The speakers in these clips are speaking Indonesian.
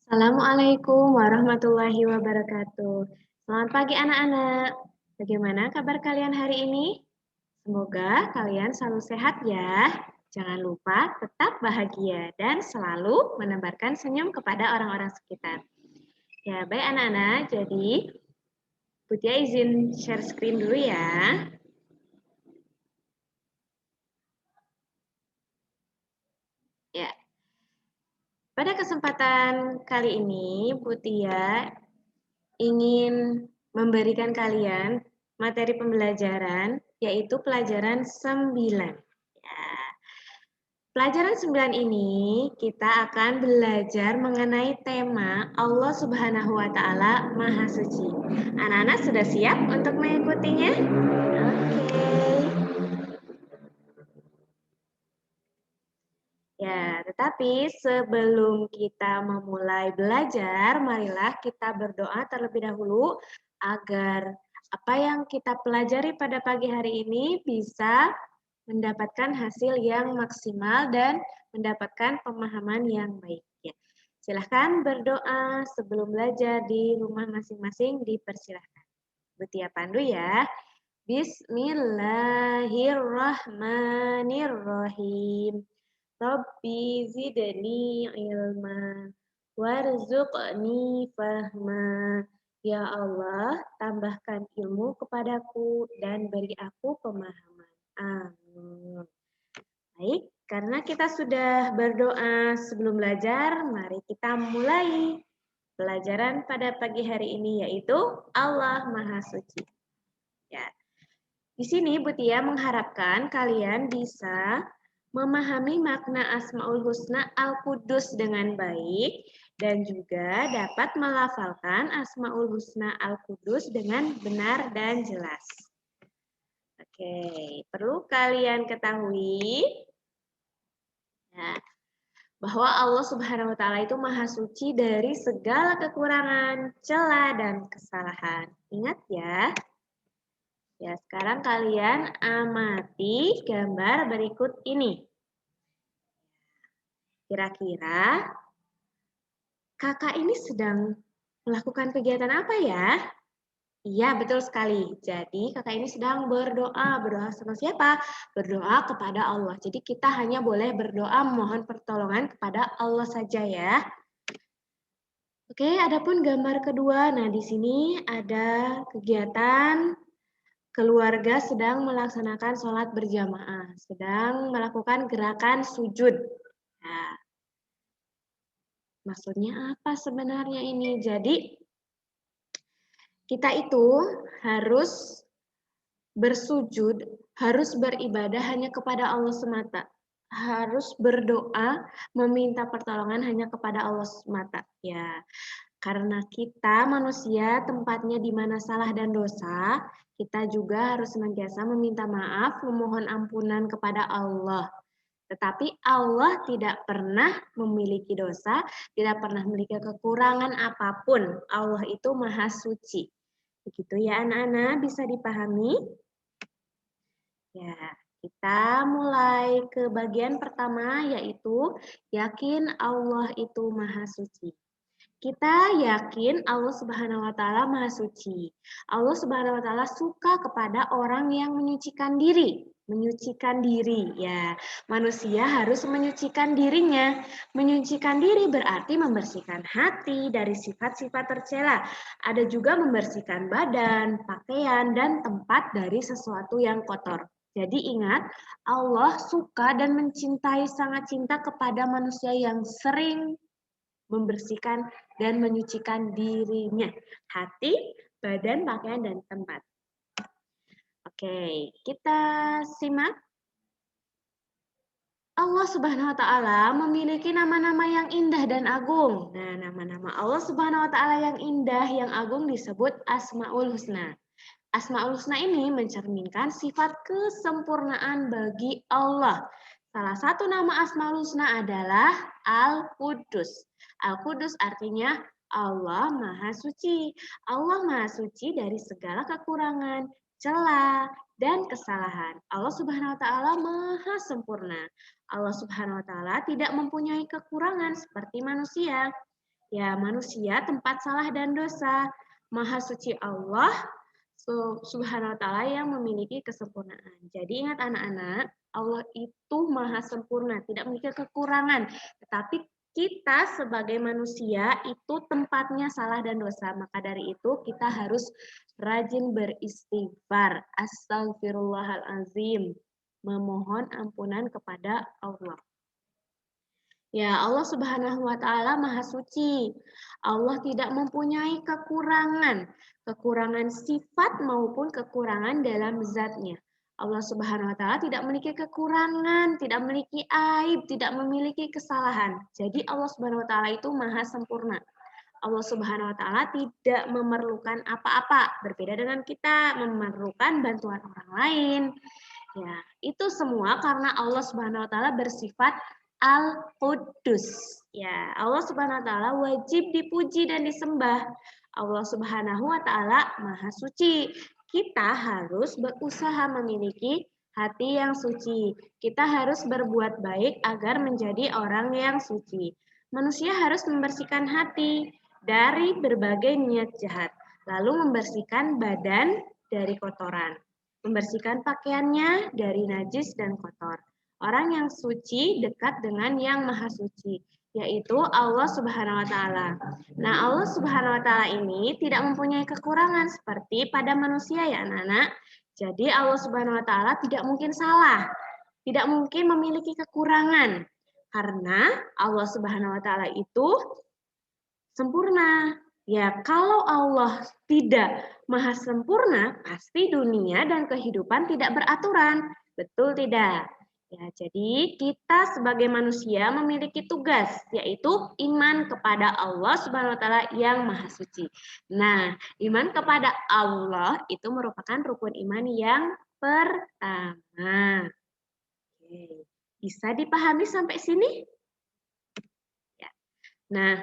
Assalamualaikum warahmatullahi wabarakatuh. Selamat pagi anak-anak. Bagaimana kabar kalian hari ini? Semoga kalian selalu sehat ya. Jangan lupa tetap bahagia dan selalu menebarkan senyum kepada orang-orang sekitar. Ya, baik anak-anak. Jadi, Putih izin share screen dulu ya. Ya. Pada kesempatan kali ini, Butia ingin memberikan kalian materi pembelajaran yaitu pelajaran 9. Ya. Pelajaran 9 ini kita akan belajar mengenai tema Allah Subhanahu wa taala Maha Suci. Anak-anak sudah siap untuk mengikutinya? Oke. Ya, tetapi sebelum kita memulai belajar, marilah kita berdoa terlebih dahulu agar apa yang kita pelajari pada pagi hari ini bisa mendapatkan hasil yang maksimal dan mendapatkan pemahaman yang baik. Ya. Silahkan berdoa sebelum belajar di rumah masing-masing, dipersilahkan. Butia Pandu ya. Bismillahirrahmanirrahim. Rabbi zidni ilma warzuqni fahma. Ya Allah, tambahkan ilmu kepadaku dan beri aku pemahaman. Amin. Baik, karena kita sudah berdoa sebelum belajar, mari kita mulai pelajaran pada pagi hari ini yaitu Allah Maha Suci. Ya. Di sini Butia mengharapkan kalian bisa memahami makna Asmaul Husna Al-Qudus dengan baik dan juga dapat melafalkan Asmaul Husna Al-Qudus dengan benar dan jelas. Oke, perlu kalian ketahui ya, bahwa Allah Subhanahu wa taala itu maha suci dari segala kekurangan, celah dan kesalahan. Ingat ya. Ya, sekarang kalian amati gambar berikut ini. Kira-kira kakak ini sedang melakukan kegiatan apa ya? Iya, betul sekali. Jadi kakak ini sedang berdoa. Berdoa sama siapa? Berdoa kepada Allah. Jadi kita hanya boleh berdoa mohon pertolongan kepada Allah saja ya. Oke, adapun gambar kedua. Nah, di sini ada kegiatan keluarga sedang melaksanakan sholat berjamaah, sedang melakukan gerakan sujud. Nah, maksudnya apa sebenarnya ini? Jadi, kita itu harus bersujud, harus beribadah hanya kepada Allah semata. Harus berdoa, meminta pertolongan hanya kepada Allah semata. Ya, karena kita manusia tempatnya di mana salah dan dosa, kita juga harus senantiasa meminta maaf, memohon ampunan kepada Allah. Tetapi Allah tidak pernah memiliki dosa, tidak pernah memiliki kekurangan apapun. Allah itu maha suci. Begitu ya anak-anak, bisa dipahami? Ya, kita mulai ke bagian pertama yaitu yakin Allah itu maha suci. Kita yakin Allah Subhanahu wa taala Maha Suci. Allah Subhanahu wa taala suka kepada orang yang menyucikan diri. Menyucikan diri, ya. Manusia harus menyucikan dirinya. Menyucikan diri berarti membersihkan hati dari sifat-sifat tercela. Ada juga membersihkan badan, pakaian, dan tempat dari sesuatu yang kotor. Jadi ingat, Allah suka dan mencintai, sangat cinta kepada manusia yang sering membersihkan dan menyucikan dirinya, hati, badan, pakaian, dan tempat. Oke, kita simak. Allah Subhanahu wa taala memiliki nama-nama yang indah dan agung. Nah, nama-nama Allah Subhanahu wa taala yang indah, yang agung disebut Asmaul Husna. Asmaul Husna ini mencerminkan sifat kesempurnaan bagi Allah. Salah satu nama Asmaul Husna adalah Al-Qudus. Al-Qudus artinya Allah Maha Suci. Allah Maha Suci dari segala kekurangan, celah, dan kesalahan. Allah Subhanahu wa taala Maha sempurna. Allah Subhanahu wa taala tidak mempunyai kekurangan seperti manusia. Ya, manusia tempat salah dan dosa. Maha suci Allah Subhanahu wa taala yang memiliki kesempurnaan. Jadi ingat anak-anak, Allah itu maha sempurna, tidak memiliki kekurangan. Tetapi kita sebagai manusia itu tempatnya salah dan dosa. Maka dari itu kita harus rajin beristighfar. Astagfirullahalazim. Memohon ampunan kepada Allah. Ya, Allah Subhanahu wa taala Maha Suci. Allah tidak mempunyai kekurangan sifat maupun kekurangan dalam zatnya. Allah Subhanahu wa taala tidak memiliki kekurangan, tidak memiliki aib, tidak memiliki kesalahan. Jadi Allah Subhanahu wa taala itu maha sempurna. Allah Subhanahu wa taala tidak memerlukan apa-apa, berbeda dengan kita memerlukan bantuan orang lain. Ya, itu semua karena Allah Subhanahu wa taala bersifat Al-Quddus. Ya, Allah Subhanahu wa taala wajib dipuji dan disembah. Allah Subhanahu wa taala Maha Suci. Kita harus berusaha memiliki hati yang suci. Kita harus berbuat baik agar menjadi orang yang suci. Manusia harus membersihkan hati dari berbagai niat jahat, lalu membersihkan badan dari kotoran, membersihkan pakaiannya dari najis dan kotor. Orang yang suci dekat dengan yang maha suci, yaitu Allah Subhanahu wa taala. Nah, Allah Subhanahu wa taala ini tidak mempunyai kekurangan seperti pada manusia ya, anak-anak. Jadi Allah Subhanahu wa taala tidak mungkin salah, tidak mungkin memiliki kekurangan. Karena Allah Subhanahu wa taala itu sempurna. Ya, kalau Allah tidak maha sempurna, pasti dunia dan kehidupan tidak beraturan. Betul tidak? Ya, jadi kita sebagai manusia memiliki tugas, yaitu iman kepada Allah Subhanahu wa taala yang maha suci. Nah, iman kepada Allah itu merupakan rukun iman yang pertama. Oke. Bisa dipahami sampai sini? Ya. Nah,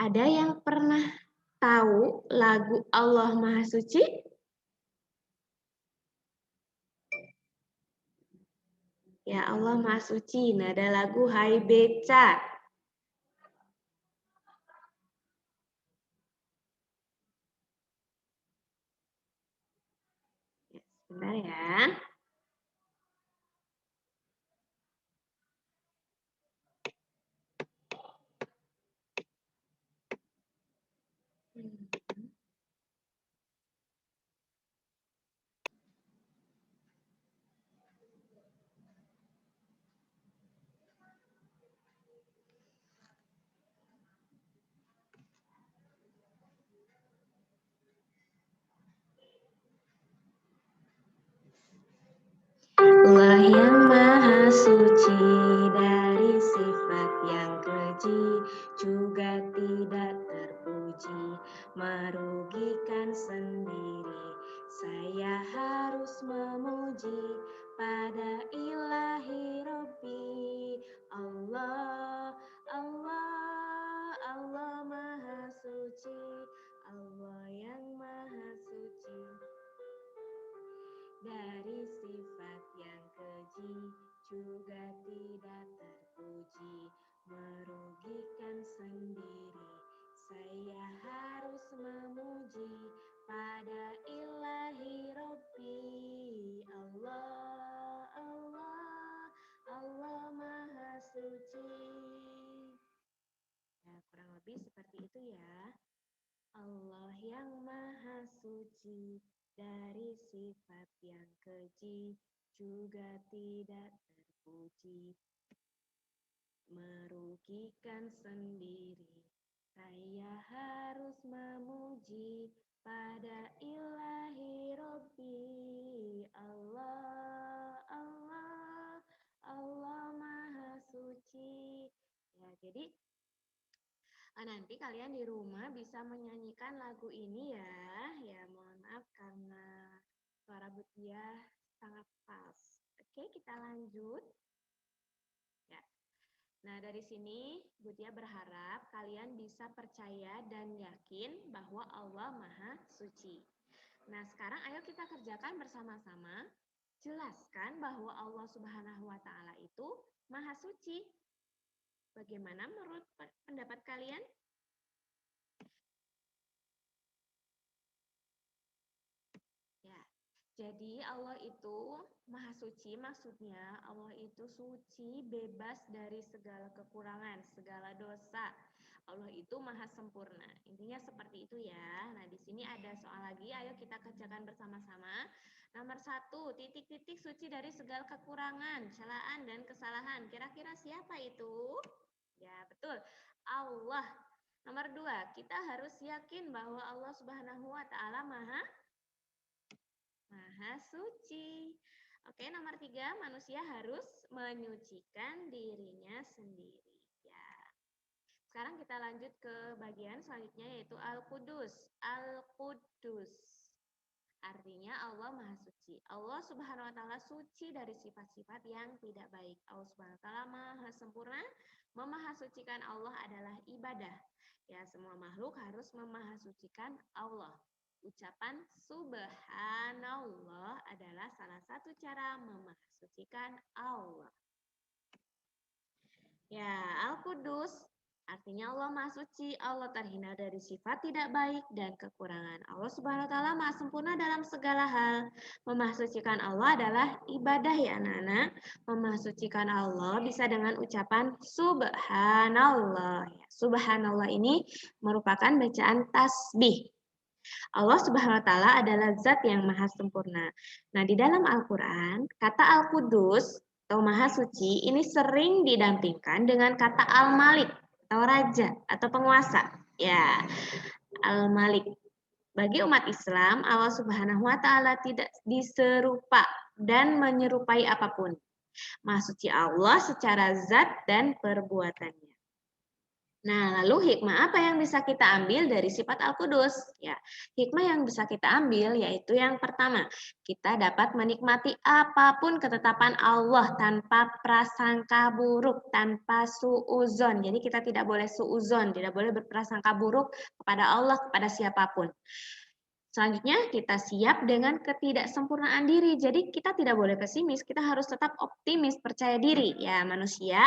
ada yang pernah tahu lagu Allah Maha Suci? Ya Allah Maha Suci, nada lagu Hai Beca. Ya, sebentar ya. Allah yang maha suci dari sifat yang keji, juga tidak terpuji, merugikan sendiri. Saya harus memuji pada ilahi Rabbi. Allah, Allah, Allah maha suci, Allah yang maha suci dari sifat yang keji, juga tidak terpuji, merugikan sendiri. Saya harus memuji pada ilahi Rabbi. Allah, Allah, Allah maha suci. Ya, kurang lebih seperti itu ya. Allah yang maha suci dari sifat yang keji, juga tidak terpuji, merugikan sendiri. Saya harus memuji pada ilahi Rabbi. Allah, Allah, Allah maha suci. Ya, jadi nanti kalian di rumah bisa menyanyikan lagu ini ya. Ya, mohon maaf karena suara Butia sangat pas. Oke, kita lanjut. Ya. Nah, dari sini Butia berharap kalian bisa percaya dan yakin bahwa Allah Maha Suci. Nah, sekarang ayo kita kerjakan bersama-sama. Jelaskan bahwa Allah Subhanahu wa taala itu Maha Suci. Bagaimana menurut pendapat kalian? Ya, jadi Allah itu Maha Suci, maksudnya Allah itu suci, bebas dari segala kekurangan, segala dosa. Allah itu Maha Sempurna. Intinya seperti itu ya. Nah, di sini ada soal lagi, ayo kita kerjakan bersama-sama. Nomor 1, titik-titik suci dari segala kekurangan, celaan, dan kesalahan. Kira-kira siapa itu? Ya, betul. Allah. Nomor 2, kita harus yakin bahwa Allah Subhanahu wa Ta'ala Maha suci. Oke, nomor 3, manusia harus menyucikan dirinya sendiri. Ya. Sekarang kita lanjut ke bagian selanjutnya, yaitu Al-Qudus. Al-Qudus artinya Allah Maha Suci. Allah Subhanahu wa Ta'ala suci dari sifat-sifat yang tidak baik. Allah Subhanahu wa Ta'ala Maha Sempurna. Memahasucikan Allah adalah ibadah. Ya, semua makhluk harus memahasucikan Allah. Ucapan subhanallah adalah salah satu cara memahasucikan Allah. Ya, Al-Qudus artinya Allah Maha Suci, Allah terhindar dari sifat tidak baik dan kekurangan. Allah Subhanahu wa Ta'ala Maha Sempurna dalam segala hal. Memahasucikan Allah adalah ibadah ya anak-anak. Memahasucikan Allah bisa dengan ucapan subhanallah. Ya, subhanallah ini merupakan bacaan tasbih. Allah Subhanahu wa Ta'ala adalah zat yang maha sempurna. Nah, di dalam Al-Quran, kata Al-Qudus atau Maha Suci ini sering didampingkan dengan kata Al-Malik atau Raja atau penguasa. Ya, Al-Malik. Bagi umat Islam, Allah Subhanahu wa Ta'ala tidak diserupa dan menyerupai apapun. Maha Suci Allah secara zat dan perbuatannya. Nah, lalu hikmah apa yang bisa kita ambil dari sifat Al-Qudus? Ya, hikmah yang bisa kita ambil yaitu yang pertama, kita dapat menikmati apapun ketetapan Allah tanpa prasangka buruk, tanpa suuzon. Jadi kita tidak boleh suuzon, tidak boleh berprasangka buruk kepada Allah, kepada siapapun. Selanjutnya, kita siap dengan ketidaksempurnaan diri. Jadi kita tidak boleh pesimis, kita harus tetap optimis, percaya diri. Ya, manusia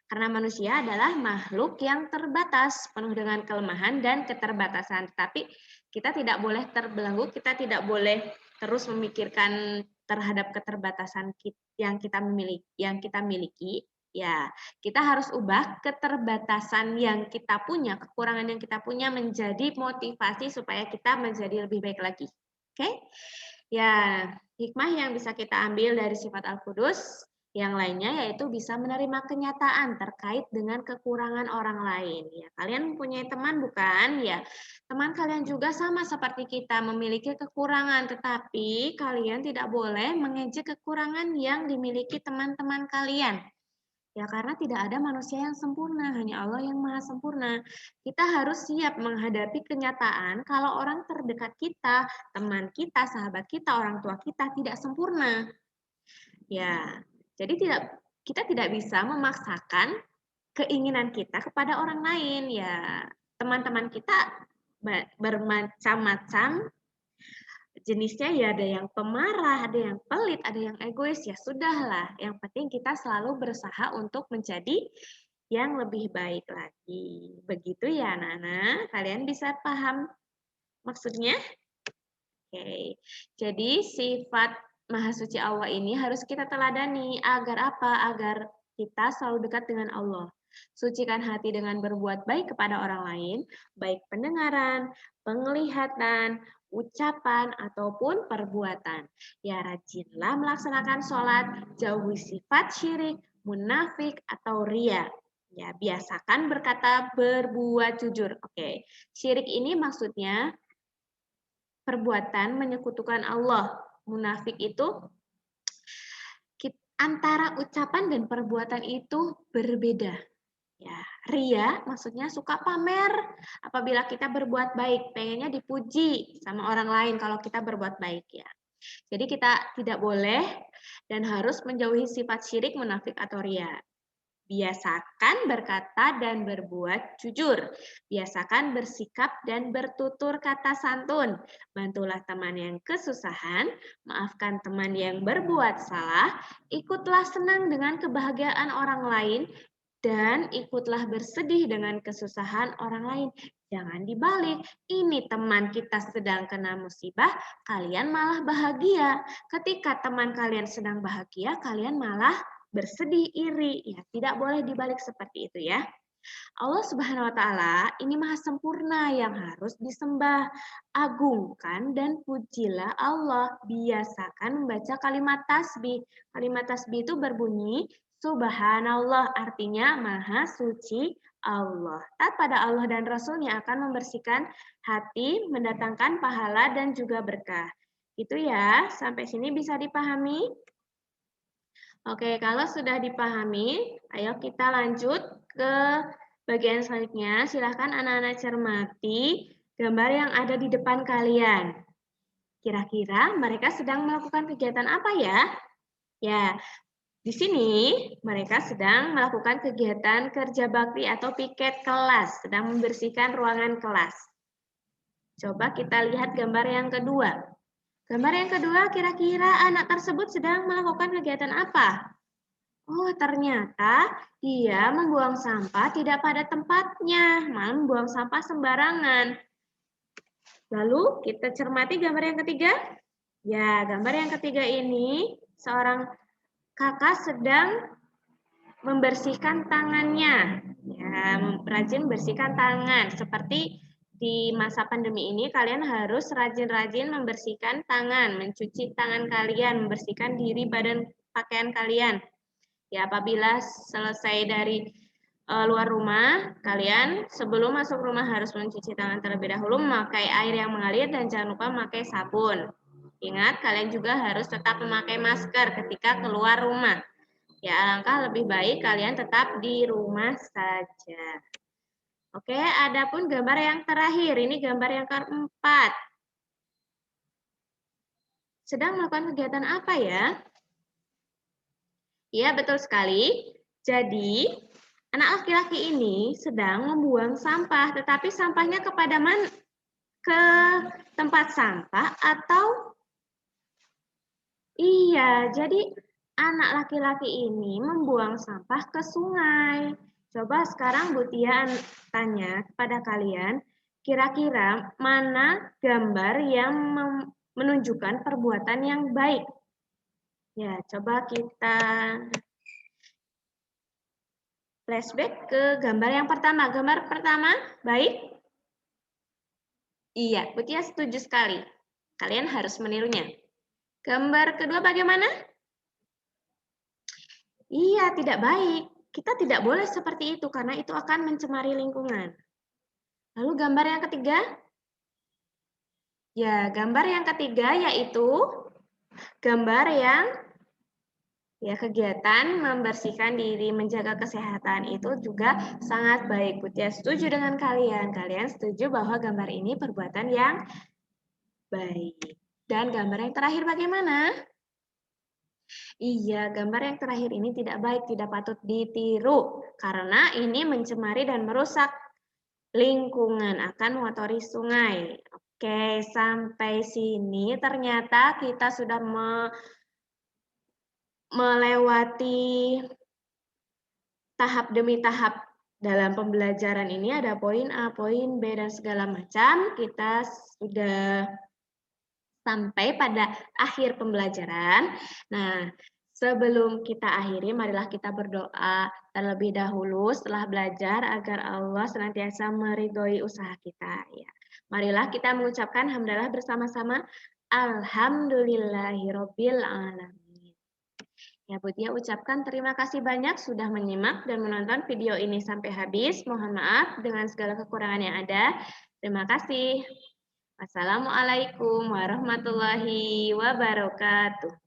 karena manusia adalah makhluk yang terbatas, penuh dengan kelemahan dan keterbatasan. Tetapi kita tidak boleh terbelenggu, kita tidak boleh terus memikirkan terhadap keterbatasan yang kita miliki. Ya, kita harus ubah keterbatasan yang kita punya, kekurangan yang kita punya menjadi motivasi supaya kita menjadi lebih baik lagi. Oke? Ya, hikmah yang bisa kita ambil dari sifat Al-Qudus yang lainnya yaitu bisa menerima kenyataan terkait dengan kekurangan orang lain. Ya, kalian mempunyai teman bukan? Ya, teman kalian juga sama seperti kita memiliki kekurangan, tetapi kalian tidak boleh mengejek kekurangan yang dimiliki teman-teman kalian. Ya, karena tidak ada manusia yang sempurna, hanya Allah yang maha sempurna. Kita harus siap menghadapi kenyataan kalau orang terdekat kita, teman kita, sahabat kita, orang tua kita tidak sempurna. Ya, jadi kita tidak bisa memaksakan keinginan kita kepada orang lain. Ya, teman-teman kita bermacam-macam jenisnya, ya ada yang pemarah, ada yang pelit, ada yang egois, ya sudahlah. Yang penting kita selalu berusaha untuk menjadi yang lebih baik lagi. Begitu ya anak-anak, kalian bisa paham maksudnya? Oke, jadi sifat Maha Suci Allah ini harus kita teladani. Agar apa? Agar kita selalu dekat dengan Allah. Sucikan hati dengan berbuat baik kepada orang lain, baik pendengaran, penglihatan, ucapan, ataupun perbuatan. Ya, rajinlah melaksanakan sholat, jauhi sifat syirik, munafik, atau ria. Ya, biasakan berkata berbuat jujur. Oke, syirik ini maksudnya perbuatan menyekutukan Allah. Munafik itu antara ucapan dan perbuatan itu berbeda. Ya, ria maksudnya suka pamer apabila kita berbuat baik, pengennya dipuji sama orang lain kalau kita berbuat baik ya. Jadi kita tidak boleh dan harus menjauhi sifat syirik, munafik atau ria. Biasakan berkata dan berbuat jujur. Biasakan bersikap dan bertutur kata santun. Bantulah teman yang kesusahan, maafkan teman yang berbuat salah, ikutlah senang dengan kebahagiaan orang lain, dan ikutlah bersedih dengan kesusahan orang lain. Jangan dibalik, ini teman kita sedang kena musibah, kalian malah bahagia. Ketika teman kalian sedang bahagia, kalian malah bersedih, iri. Ya, tidak boleh dibalik seperti itu ya. Allah Subhanahu wa taala ini Maha sempurna yang harus disembah. Agungkan dan pujilah Allah. Biasakan membaca kalimat tasbih. Kalimat tasbih itu berbunyi Subhanallah, artinya Maha Suci Allah. Taat pada Allah dan Rasulnya akan membersihkan hati, mendatangkan pahala dan juga berkah. Itu ya, sampai sini bisa dipahami? Oke, kalau sudah dipahami, ayo kita lanjut ke bagian selanjutnya. Silahkan anak-anak cermati gambar yang ada di depan kalian. Kira-kira mereka sedang melakukan kegiatan apa ya? Ya, di sini mereka sedang melakukan kegiatan kerja bakti atau piket kelas, sedang membersihkan ruangan kelas. Coba kita lihat gambar yang kedua. Gambar yang kedua, kira-kira anak tersebut sedang melakukan kegiatan apa? Oh, ternyata dia membuang sampah tidak pada tempatnya, malah membuang sampah sembarangan. Lalu kita cermati gambar yang ketiga. Ya, gambar yang ketiga ini seorang kakak sedang membersihkan tangannya. Ya, rajin bersihkan tangan. Seperti di masa pandemi ini kalian harus rajin-rajin membersihkan tangan, mencuci tangan kalian, membersihkan diri, badan, pakaian kalian. Ya, apabila selesai dari luar rumah, kalian sebelum masuk rumah harus mencuci tangan terlebih dahulu, memakai air yang mengalir dan jangan lupa memakai sabun. Ingat, kalian juga harus tetap memakai masker ketika keluar rumah. Ya, alangkah lebih baik kalian tetap di rumah saja. Oke, adapun gambar yang terakhir, ini gambar yang keempat. Sedang melakukan kegiatan apa ya? Iya, betul sekali. Jadi, anak laki-laki ini sedang membuang sampah, tetapi sampahnya kepada mana? Ke tempat sampah atau? Iya, jadi anak laki-laki ini membuang sampah ke sungai. Coba sekarang Bu Tia tanya kepada kalian, kira-kira mana gambar yang menunjukkan perbuatan yang baik? Ya, coba kita flashback ke gambar yang pertama. Gambar pertama, baik? Iya, Bu Tia setuju sekali. Kalian harus menirunya. Gambar kedua bagaimana? Iya, tidak baik. Kita tidak boleh seperti itu karena itu akan mencemari lingkungan. Lalu gambar yang ketiga? Ya, gambar yang ketiga yaitu gambar yang kegiatan membersihkan diri, menjaga kesehatan itu juga sangat baik. Putih setuju dengan kalian. Kalian setuju bahwa gambar ini perbuatan yang baik. Dan gambar yang terakhir bagaimana? Iya, gambar yang terakhir ini tidak baik, tidak patut ditiru. Karena ini mencemari dan merusak lingkungan, akan mengotori sungai. Oke, sampai sini ternyata kita sudah melewati tahap demi tahap dalam pembelajaran ini. Ada poin A, poin B, dan segala macam. Kita sudah sampai pada akhir pembelajaran. Nah, sebelum kita akhiri, marilah kita berdoa terlebih dahulu setelah belajar agar Allah senantiasa meridhoi usaha kita. Ya. Marilah kita mengucapkan hamdalah bersama-sama. Alhamdulillahirobbil alamin. Ya, Bu Tia ucapkan terima kasih banyak sudah menyimak dan menonton video ini sampai habis. Mohon maaf dengan segala kekurangan yang ada. Terima kasih. Wassalamualaikum warahmatullahi wabarakatuh.